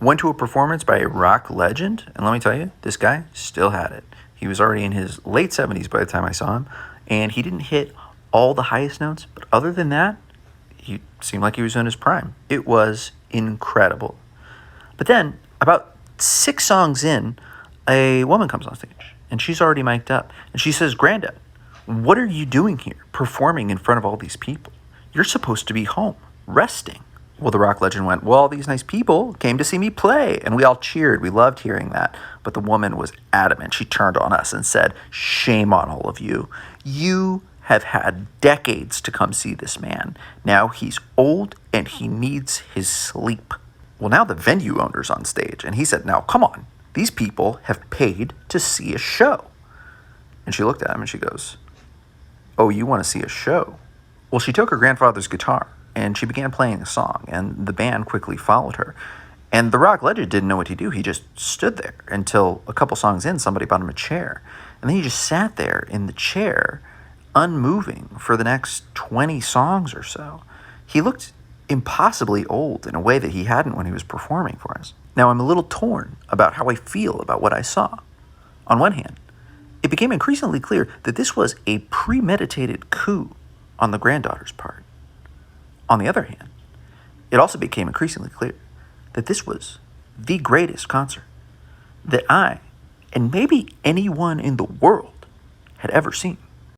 Went to a performance by a rock legend, and let me tell you, this guy still had it. He was already in his late 70s by the time I saw him, and he didn't hit all the highest notes, but other than that, he seemed like he was in his prime. It was incredible. But then, about 6 songs in, a woman comes on stage, and she's already mic'd up, and she says, "Granddad, what are you doing here, performing in front of all these people? You're supposed to be home, resting." Well, the rock legend went, "Well, all these nice people came to see me play." And we all cheered. We loved hearing that. But the woman was adamant. She turned on us and said, "Shame on all of you. You have had decades to come see this man. Now he's old and he needs his sleep." Well, now the venue owner's on stage. And he said, "Now, come on. These people have paid to see a show." And she looked at him and she goes, "Oh, you want to see a show?" Well, she took her grandfather's guitar and she began playing a song, and the band quickly followed her. And the rock legend didn't know what to do. He just stood there until a couple songs in, somebody bought him a chair. And then he just sat there in the chair, unmoving for the next 20 songs or so. He looked impossibly old in a way that he hadn't when he was performing for us. Now, I'm a little torn about how I feel about what I saw. On one hand, it became increasingly clear that this was a premeditated coup on the granddaughter's part. On the other hand, it also became increasingly clear that this was the greatest concert that I, and maybe anyone in the world, had ever seen.